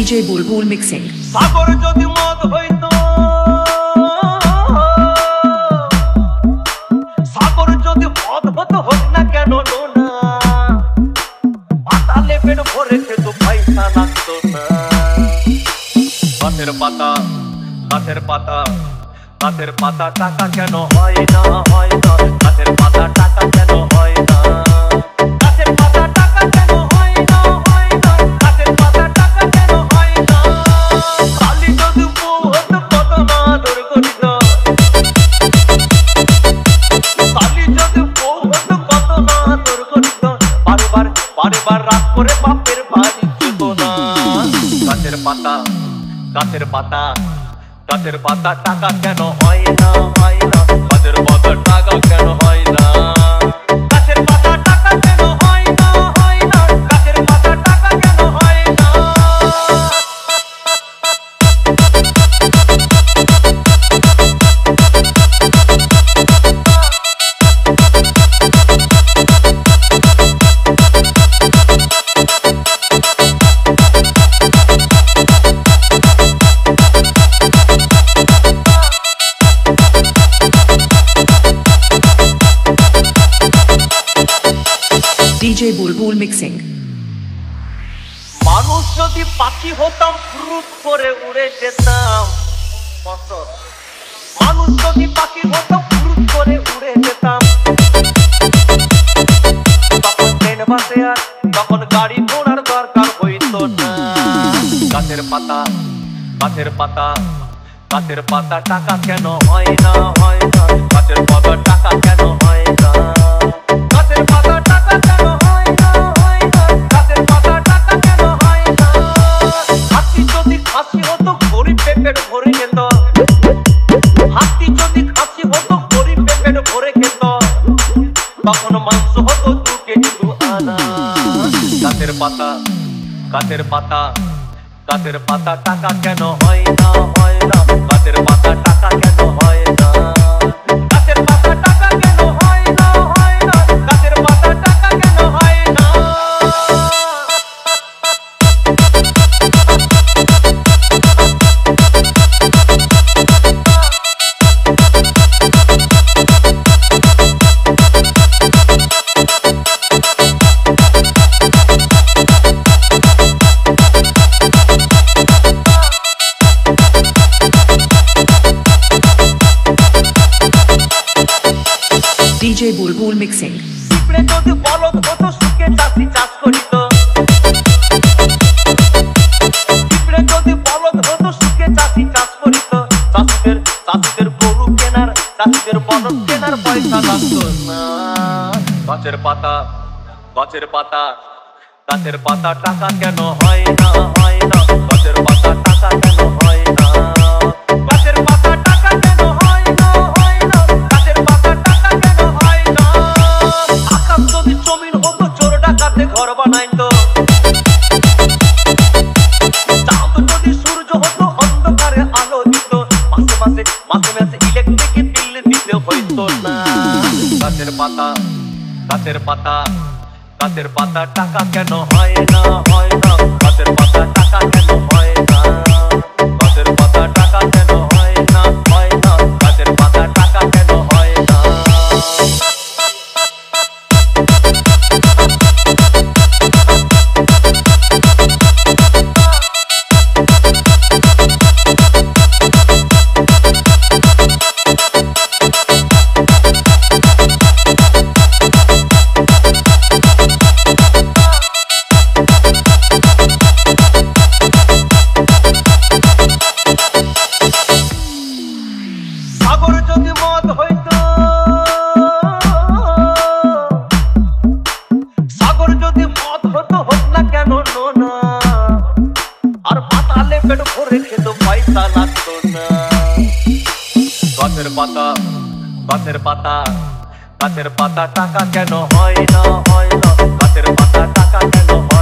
DJ Bulbul mixing. সাগর যদি মদ হইতো, সাগর যদি মদ হতো হোক না কেন না, পাতালে পেট ভরে খেত পয়সা লাগতো না। গাছের পাতা, গাছের পাতা, গাছের পাতা টাকা কেন হয় না, হয় না। গাছের পাতা টাকা কেন হয় না, গাছের পাতা টাকা কেন হয় না, হয় না। গাছের পাতা টাকা কেন হয় না। কালি যদি বউ হতো কত না আদর করিত, কালি যদি বউ হতো কত না আদর করিত। বারবার বারবার রাত করে বাপের বাড়ি যেত না। গাছের পাতা, গাছের পাতা, গাছের পাতা টাকা কেন হয় না, হয় না। গাছের পাতা টাকা কেন হয় না, গাছের পাতা টাকা কেন হয় না, হয় না। গাছের পাতা টাকা কেন হয় না। DJ Bulbul mixing. মানুষ যদি পাখি হতাম ফুরুত করে উড়ে যেতাম। মানুষ যদি পাখি হতাম ফুরুত করে উড়ে যেতাম। তখন ট্রেন বাসে আর তখন গাড়ি ঘোড়ার দরকার হইতো না। গাছের পাতা, গাছের পাতা, গাছের পাতা টাকা কেন হয় না, হয় না। গাছের পাতা টাকা কেন হয় না, গাছের পাতা টাকা কেন হয় না, হয় না। গাছের পাতা টাকা কেন হয় না। হাতি যদি খাসি হতো গরিব পেট ভরে খেত, হাতি যদি খাসি হতো গরিব পেট ভরে খেত। তখন মাংস হতো 2 কেজি 2 আনা। গাছের পাতা, গাছের পাতা, গাছের পাতা টাকা কেন হয় না, হয় না। গাছের পাতা টাকা কেন হয় না, গাছের পাতা টাকা কেন হয় না, হয় না। গাছের পাতা টাকা কেন হয় না। DJ Bulbul mixing. পিঁপড়ে যদি বলদ হতো সুখে চাষি চাষ করিত, পিঁপড়ে যদি বলদ হতো সুখে চাষি চাষ করিত। চাষিদের, চাষিদের গরু কেনার, চাষিদের বলদ কেনার পয়সা লাগতো না। গাছের পাতা, গাছের পাতা, গাছের পাতা টাকা কেন হয় না, হয় না। গাছের পাতা টাকা কেন হয় না, গাছের পাতা টাকা কেন হয় না, হয় না। গাছের পাতা টাকা কেন হয় না। আকাশ যদি জমিন হতো চোর ডাকাতে ঘর বানাইতো, চাঁদ যদি সূর্য হতো অন্ধকারে আলো দিত। মাসে মাসে, মাসে মাসে ইলেকট্রিক বিল দিতে হইতো না। গাছের পাতা, গাছের পাতা, গাছের পাতা টাকা কেন হয় না, হয় না। গাছের পাতা টাকা কেন হয় না, গাছের পাতা টাকা কেন হয় না, হয় না। গাছের পাতা টাকা কেন হয় না। সাগর যদি মদ হইতো, সাগর যদি মদ হতো হোক না কেন না। আর পাতালে পেট ভরে খেত পয়সা লাগতো না। গাছের পাতা, গাছের পাতা, গাছের পাতা টাকা কেন হয় না, হয় না। গাছের পাতা টাকা কেন হয়